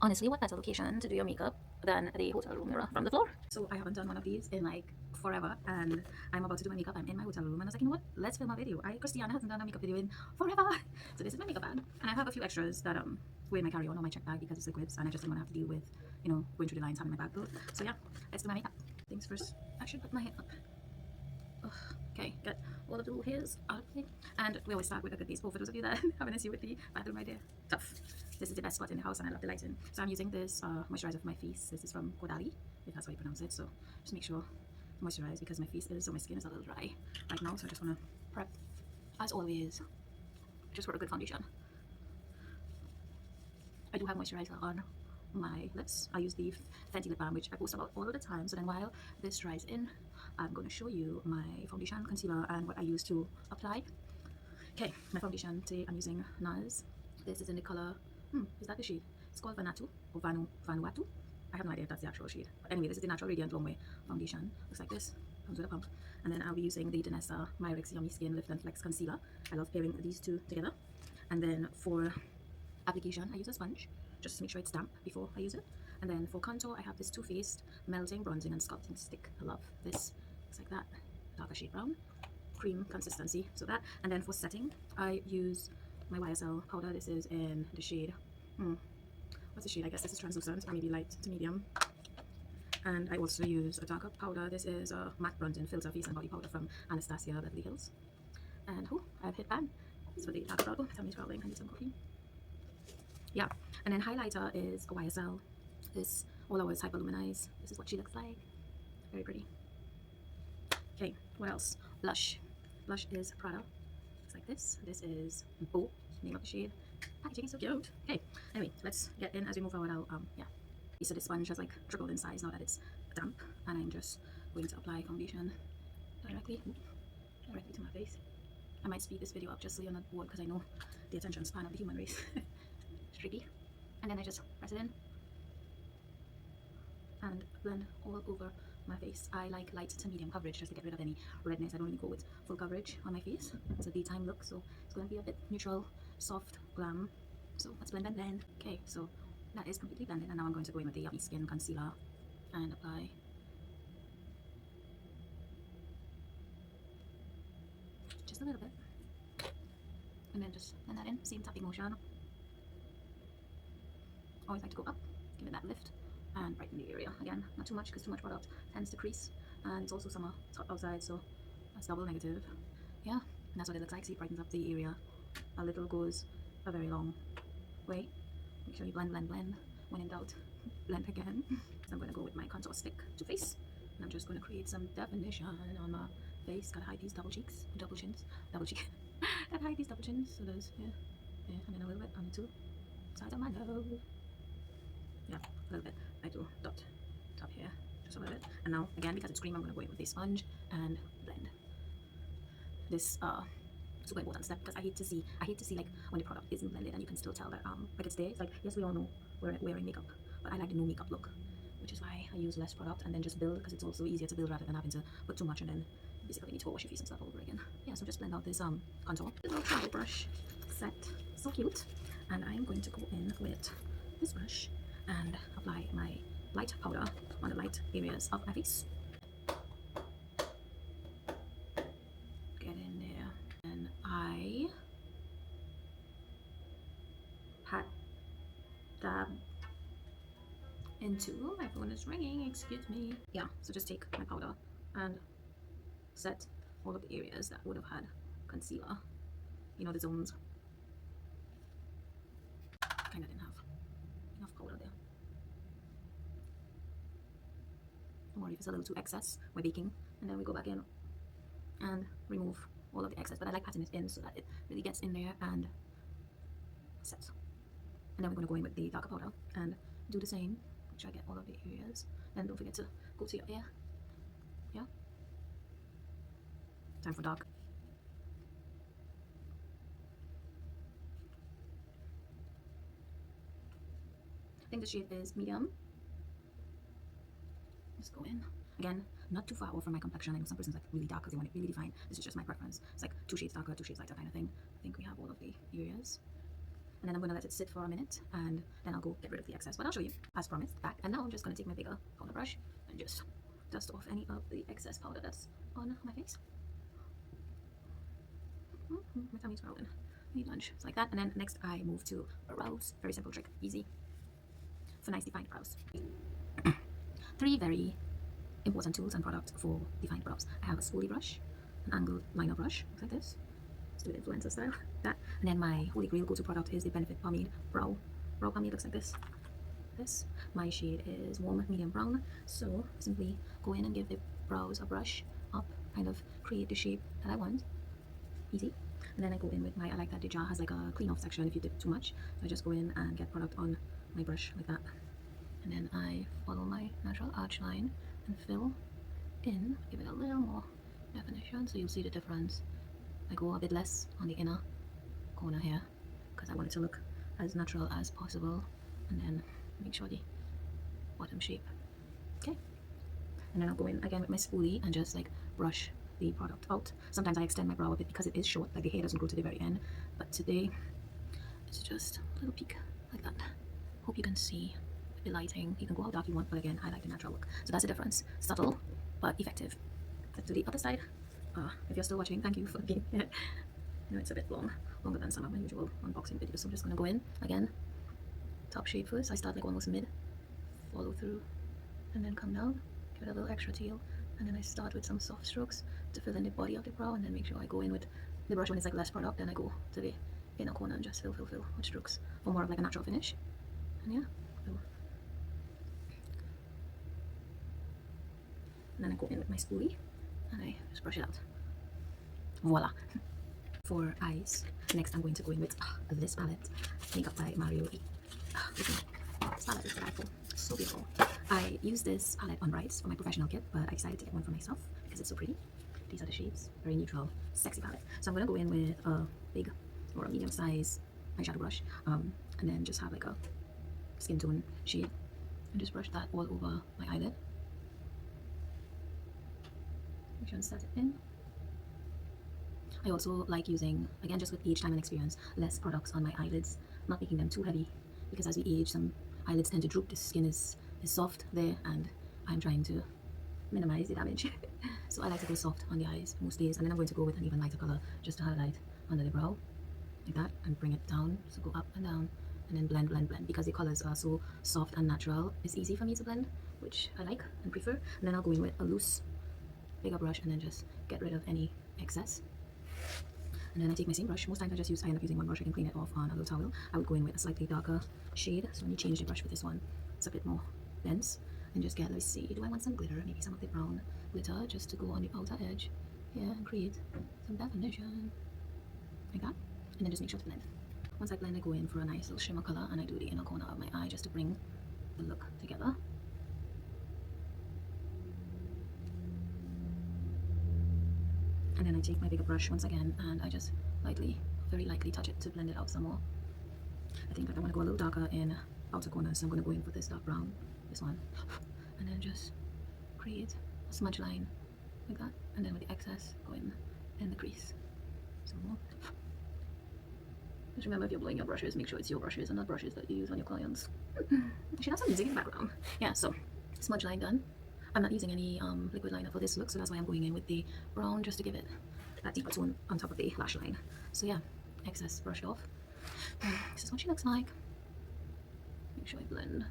Honestly, what better location to do your makeup than the hotel room mirror from the floor? So I haven't done one of these in like forever, and I'm about to do my makeup. I'm in my hotel room, and I was like, you know what? Let's film a video. Christiana hasn't done a makeup video in forever, so this is my makeup bag, and I have a few extras that go in my carry-on or my check bag because it's liquids, and I just didn't want to have to deal with, you know, going through the lines having my bag full. So yeah, let's do my makeup. Things first, I should put my hair up. Ugh. Okay, get all of the little hairs out of the way. And we always start with a good base bowl for those of you that have an issue with the bathroom idea. Tough. This is the best spot in the house and I love the lighting. So I'm using this moisturizer for my face. This is from Kodali, if that's how you pronounce it. So just make sure to moisturize because my face is, or my skin is a little dry right now. So I just want to prep, as always, just for a good foundation. I do have moisturizer on my lips. I use the Fenty lip balm, which I post about all of the time. So then while this dries in, I'm going to show you my foundation, concealer, and what I use to apply. Okay, my foundation today I'm using NARS. This is in the color, is that the shade? It's called Vanuatu or Vanuatu. I have no idea if that's the actual shade. But anyway, this is the Natural Radiant Longwear foundation. Looks like this, comes with a pump. And then I'll be using the Danessa Myrix Yummy Skin Lift and Flex Concealer. I love pairing these two together. And then for application, I use a sponge just to make sure it's damp before I use it. And then for contour, I have this Too Faced Melting Bronzing and Sculpting Stick. I love this. Looks like that. Darker shade brown. Cream consistency. So that. And then for setting, I use my YSL powder. This is in the shade. What's the shade? I guess this is translucent, or maybe light to medium. And I also use a darker powder. This is a matte bronzing filter face and body powder from Anastasia Beverly Hills. And I've hit pan. This is for the darker brow. My tummy's growling. I need some coffee. Yeah, and then highlighter is a YSL. This All Hours Hyperluminize. This is what she looks like. Very pretty. Okay, what else? Blush. Blush is Prada. Looks like this. This is Beau, name of the shade. Packaging is so cute. Okay, anyway, let's get in. As we move forward, yeah. So this sponge has like tripled in size now that it's damp, and I'm just going to apply foundation directly to my face. I might speed this video up just so you're not bored because I know the attention span of the human race. It's tricky. And then I just press it in and blend all over my face. I like light to medium coverage just to get rid of any redness. I don't really go with full coverage on my face. It's a daytime look, so it's going to be a bit neutral, soft, glam. So let's blend, blend, blend. Okay, so that is completely blended, and now I'm going to go in with the Yummy Skin Concealer and apply just a little bit. And then just blend that in, same tapping motion. Always like to go up, give it that lift, and brighten the area. Again, not too much because too much product tends to crease, and it's also summer, it's hot outside, so that's double negative. Yeah, and that's what it looks like. See, it brightens up the area. A little goes a very long way. Make sure you blend, blend, blend. When in doubt, blend again. So I'm going to go with my contour stick, Too Faced, and I'm just going to create some definition on my face. Gotta hide these double cheeks, double chins, double cheek. Gotta hide these double chins. So those, yeah, and then a little bit on the two sides of my nose. Yeah, a little bit. I do dot top here, just a little bit. And now again, because it's cream, I'm going to go in with a sponge and blend. This super important step because I hate to see like when the product isn't blended and you can still tell that like it's there. It's like, yes, we all know we're wearing makeup, but I like the no makeup look, which is why I use less product and then just build, because it's also easier to build rather than having to put too much and then basically need to go wash your face and stuff over again. Yeah, so just blend out this contour. Little travel brush set, so cute. And I'm going to go in with this brush and apply my light powder on the light areas of my face. Get in there, and I pat dab into, my phone is ringing, excuse me. Yeah, so just take my powder and set all of the areas that would have had concealer, you know, the zones. Kind of didn't have enough powder there. Don't worry if it's a little too excess. We're baking, and then we go back in and remove all of the excess, but I like patting it in so that it really gets in there and sets. And then we're going to go in with the darker powder and do the same. Make sure I get all of the areas. And don't forget to go to your ear. Yeah. Time for dark. I think the shade is medium. Just go in. Again, not too far off from my complexion. I know some persons like really dark because they want it really defined. This is just my preference. It's like 2 shades darker, 2 shades lighter kind of thing. I think we have all of the areas. and then I'm going to let it sit for a minute, and then I'll go get rid of the excess. But I'll show you as promised back. And now I'm just going to take my bigger powder brush and just dust off any of the excess powder that's on my face. My tummy's growling. I need lunch. It's like that. And then next I move to brows. Very simple trick, easy for nice defined brows. 3 very important tools and products for defined brows. I have a spoolie brush, an angled liner brush, like this. Let's do it influencer style. That. And then my holy grail go-to product is the Benefit Pomade Brow Pomade. Looks like this. My shade is warm medium brown, so simply go in and give the brows a brush up, kind of create the shape that I want. Easy. And then I go in with I like that the jar has like a clean off section if you dip too much, so I just go in and get product on my brush like that, and then I follow my natural arch line and fill in, give it a little more definition, so you'll see the difference. I go a bit less on the inner corner here because I want it to look as natural as possible, and then make sure the bottom shape. Okay, and then I'll go in again with my spoolie and just like brush the product out. Sometimes I extend my brow a bit because it is short, like the hair doesn't go to the very end, but today it's just a little peak like that. Hope you can see the lighting. You can go how dark you want, but again, I like the natural look, so that's the difference. Subtle but effective. Let's do the other side. If you're still watching, thank you for being here. I know it's a bit longer than some of my usual unboxing videos, so I'm just gonna go in again, top shape first. I start like almost mid, follow through, and then come down, give it a little extra tail, and then I start with some soft strokes to fill in the body of the brow, and then make sure I go in with the brush when it's like less product, then I go to the inner corner and just fill with strokes for more of like a natural finish. And yeah, so. And then I go in with my spoolie and I just brush it out. Voila. For eyes, next I'm going to go in with this palette, Makeup by Mario E. This palette is delightful, so beautiful. I use this palette on brides for my professional kit, but I decided to get one for myself because it's so pretty. These are the shades, very neutral, sexy palette. So I'm going to go in with a big or a medium size eyeshadow brush, and then just have like a skin tone shade and just brush that all over my eyelid. Make sure and set it in. I also like using, again just with age, time and experience, less products on my eyelids, not making them too heavy, because as we age some eyelids tend to droop. The skin is soft there and I'm trying to minimize the damage. So I like to go soft on the eyes most days, and then I'm going to go with an even lighter color just to highlight under the brow like that and bring it down. So go up and down and then blend. Because the colors are so soft and natural, it's easy for me to blend, which I like and prefer. And then I'll go in with a loose bigger brush and then just get rid of any excess. And then I take my same brush. Most times I end up using one brush. I can clean it off on a little towel. I would go in with a slightly darker shade, so when you change the brush with this one, it's a bit more dense. And just get, let's see, do I want some glitter? Maybe some of the brown glitter just to go on the outer edge here and create some definition like that. And then just make sure to blend. Once I blend, I go in for a nice little shimmer color and I do the inner corner of my eye just to bring the look together. And then I take my bigger brush once again and I just very lightly touch it to blend it out some more. I think that I want to go a little darker in outer corners, so I'm going to go in for this dark brown, this one, and then just create a smudge line like that, and then with the excess go in the crease some more. Just remember, if you're blowing your brushes, make sure it's your brushes and not brushes that you use on your clients. I should have some music in the background. Yeah, so smudge line done. I'm not using any liquid liner for this look, so that's why I'm going in with the brown just to give it that deeper tone on top of the lash line. So yeah, excess brushed off. This is what she looks like. Make sure I blend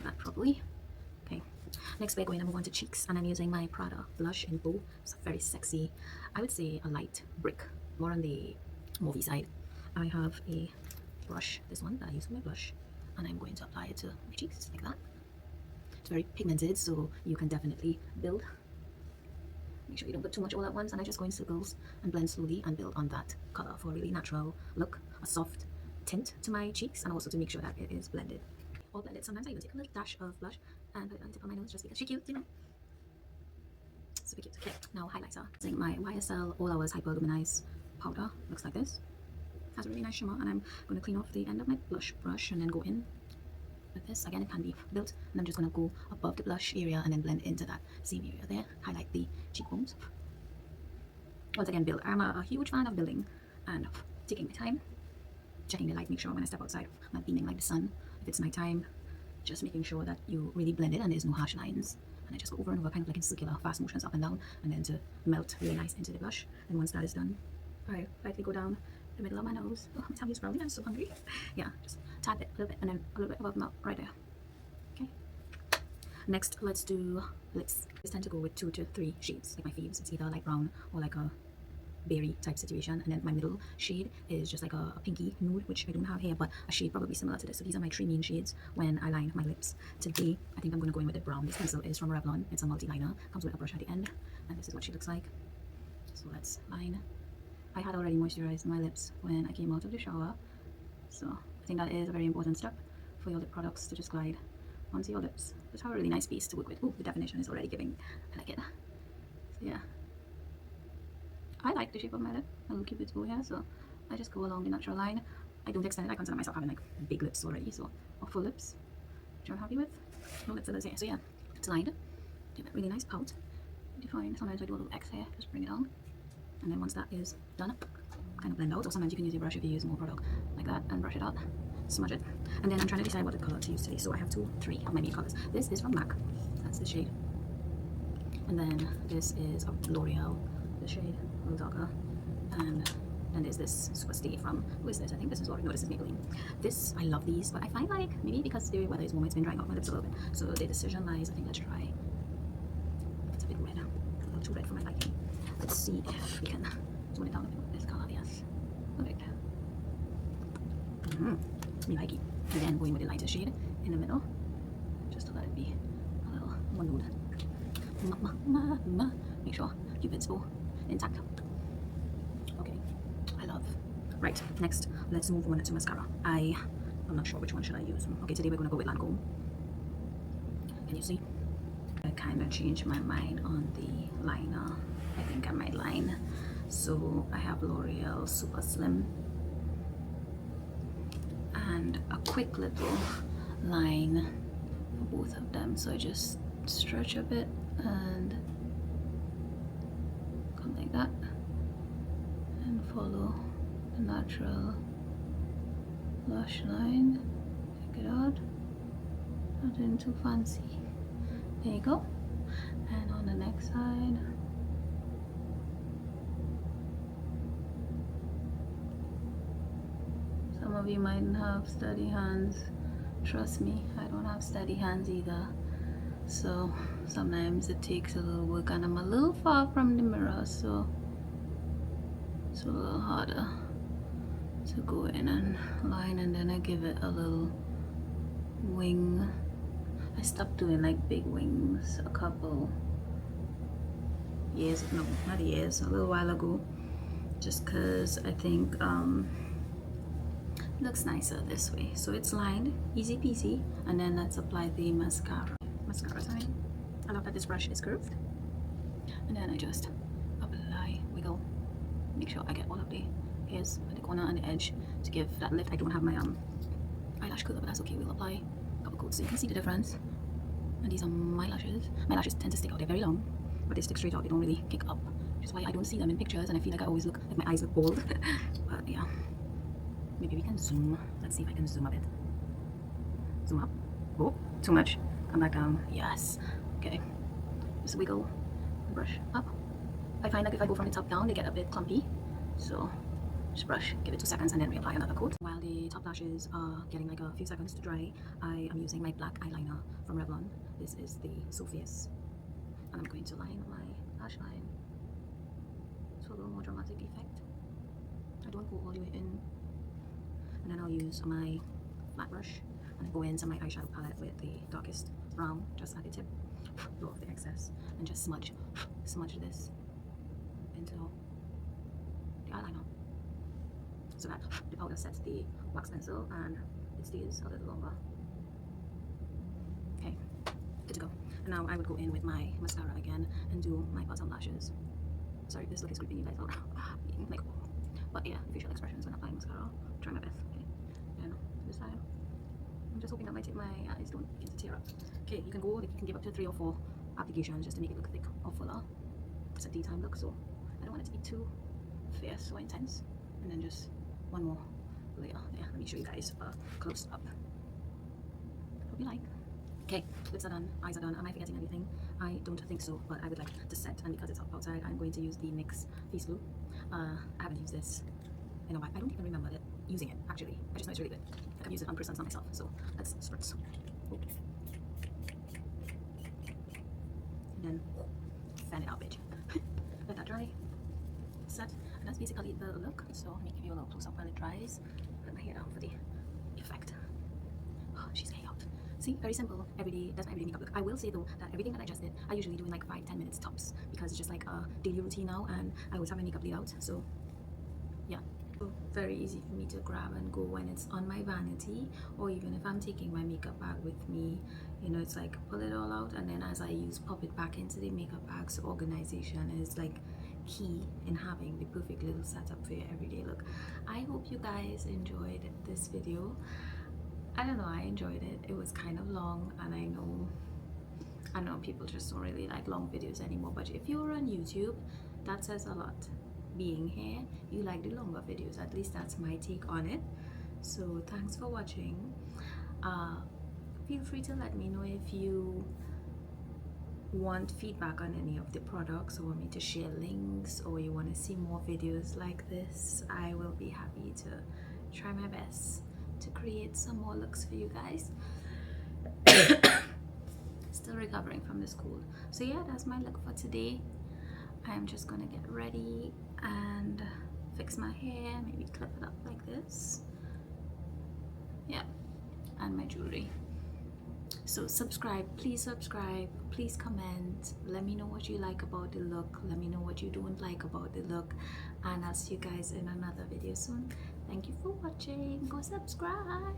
that properly. Okay, next we're going to move on to cheeks, and I'm using my Prada blush in Bow. It's a very sexy, I would say a light brick, more on the mauvey side. I have a brush, this one that I use for my blush, and I'm going to apply it to my cheeks like that. It's very pigmented, so you can definitely build. Make sure you don't put too much all at once, and I just go in circles and blend slowly and build on that color for a really natural look, a soft tint to my cheeks, and also to make sure that it is blended. All blended. Sometimes I even take a little dash of blush and put it on the tip of my nose just because she's cute, you know. Super cute. Okay, now highlighter. Using my YSL All Hours Hyper Luminize powder. Looks like this. Has a really nice shimmer, and I'm going to clean off the end of my blush brush and then go in with this. Again, it can be built, and I'm just going to go above the blush area and then blend into that same area there. Highlight the cheekbones. Once again, build. I'm a huge fan of building and taking my time. checking the light, make sure when I step outside I'm not beaming like the sun. If it's nighttime, just making sure that you really blend it and there's no harsh lines. And I just go over and over, kind of like in circular fast motions up and down, and then to melt really nice into the blush. And once that is done, I lightly go down the middle of my nose. Oh, my tummy's growling, I'm so hungry. Yeah, just tap it a little bit and then a little bit above mouth right there. Okay. Next, let's do lips. I tend to go with 2 to 3 shades, like my faves. It's either light brown or like a berry type situation, and then my middle shade is just like a pinky nude, which I don't have here, but a shade probably similar to this. So these are my 3 main shades when I line my lips. Today I think I'm going to go in with the brown. This pencil is from Revlon. It's a multi-liner, comes with a brush at the end, and this is what she looks like. So let's line. I had already moisturized my lips when I came out of the shower, so I think that is a very important step for your lip products, to just glide onto your lips. Just have a really nice base to work with. Oh, the definition is already giving. I like it. So yeah, I like the shape of my lip. I will keep it go here, so I just go along the natural line. I don't extend it. I consider myself having like big lips already, so, or full lips, which I'm happy with. No lip fillers here. So yeah, it's lined. Give it a really nice pout. Define. Sometimes I do a little X here, just bring it down. And then once that is done, kind of blend out. Or sometimes you can use your brush if you use more product like that and brush it out, smudge it. And then I'm trying to decide what color to use today. So I have 3 of my main colors. This is from MAC. That's the shade. And then this is of L'Oreal, the shade, a little darker. And then there's this Super Stay from, who is this? I think this is L'Oreal. No, this is Maybelline. This, I love these, but I find like, maybe because the weather is warm, it's been drying out my lips a little bit. So the decision lies, I think let's try, it's a bit red, a little too red for my liking. Let's see if we can zoom it down a bit with this color, yes. Perfect. Me like it. And then going with the lighter shade in the middle, just to let it be a little more nude. Make sure Cupid's bow intact. Okay, I love. Right, next let's move on to mascara. I'm not sure which one should I use. Okay, today we're gonna go with Lancome. Can you see? I kind of changed my mind on the liner. I think I might line. So I have L'Oreal Super Slim and a quick little line for both of them. So I just stretch a bit and come like that and follow the natural lash line. Check it out. Nothing too fancy. There you go. And on the next side, some of you might have steady hands. Trust me, I don't have steady hands either. So sometimes it takes a little work, and I'm a little far from the mirror, so it's a little harder to go in and line, and then I give it a little wing. I stopped doing like big wings a couple years, no, not years, a little while ago, just because I think it looks nicer this way. So it's lined, easy peasy, and then let's apply the mascara. Mascara time. I love that this brush is curved, and then I just apply, wiggle, make sure I get all of the hairs at the corner and the edge to give that lift. I don't have my eyelash curler, but that's okay. We'll apply a couple coats so you can see the difference. And these are my lashes. My lashes tend to stick out. They're very long, but they stick straight out. They don't really kick up, which is why I don't see them in pictures, and I feel like I always look like my eyes look bald. But yeah, maybe we can zoom. Let's see if I can zoom a bit. Zoom up. Oh, too much. Come back down. Yes. Okay. Just wiggle the brush up. I find that if I go from the top down, they get a bit clumpy. So just brush, give it 2 seconds, and then reapply another coat. While the top lashes are getting like a few seconds to dry, I am using my black eyeliner from Revlon. This is the Sophia's, and I'm going to line my lash line to a little more dramatic effect. I don't go all the way in, and then I'll use my flat brush and go into my eyeshadow palette with the darkest brown just at the tip, blow off the excess, and just smudge this into the eyeliner, so that the powder sets the wax pencil and it stays a little longer. Okay, good to go. And now I would go in with my mascara again and do my bottom lashes. Sorry, this look is creeping you guys out. Like, but yeah, facial expressions when applying mascara. Try my best. Okay, then this side. I'm just hoping that my eyes don't begin to tear up. Okay, you can give up to 3 or 4 applications just to make it look thick or fuller. It's a daytime look, so I don't want it to be too fierce or intense. And then just one more layer. Yeah, let me show you guys close up. Hope you like. Okay, lips are done, eyes are done. Am I forgetting anything? I don't think so, but I would like to set, and because it's hot outside, I'm going to use the NYX Face Glue. I haven't used this in a while. I don't even remember using it, actually. I just know it's really good. Like, I've used it on persons, not myself, so let's spritz. Oh. And then fan it out, bitch. Let that dry, set, and that's basically the look. So let me give you a little close up while it dries. Put my hair down for the effect. Oh, she's hot. See, very simple, everyday, that's my everyday makeup look. I will say though that everything that I just did, I usually do in like 5-10 minutes tops, because it's just like a daily routine now, and I always have my makeup laid out. So yeah, so very easy for me to grab and go when it's on my vanity, or even if I'm taking my makeup bag with me. You know, it's like pull it all out, and then as I use, pop it back into the makeup bag. So organization is like key in having the perfect little setup for your everyday look. I hope you guys enjoyed this video. I don't know, I enjoyed it. It was kind of long, and I know people just don't really like long videos anymore, but if you're on YouTube, that says a lot. Being here, you like the longer videos. At least that's my take on it. So thanks for watching. Feel free to let me know if you want feedback on any of the products, or want me to share links, or you want to see more videos like this. I will be happy to try my best to create some more looks for you guys. Still recovering from this cold. So yeah, that's my look for today. I'm just gonna get ready and fix my hair, maybe clip it up like this. Yeah, and my jewelry. So subscribe, please comment, let me know what you like about the look, let me know what you don't like about the look, and I'll see you guys in another video soon. Thank you for watching. Go subscribe.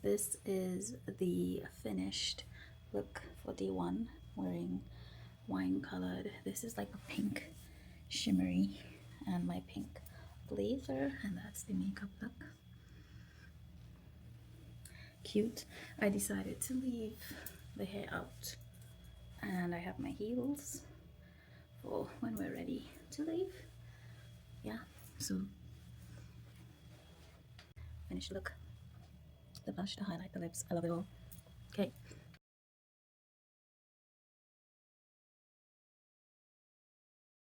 This is the finished look for day one, wearing wine colored. This is like a pink shimmery, and my pink blazer, and that's the makeup look. Cute. I decided to leave the hair out, and I have my heels for when we're ready to leave. Yeah, so finished look. The blush, the highlight, the lips, I love it all. Okay.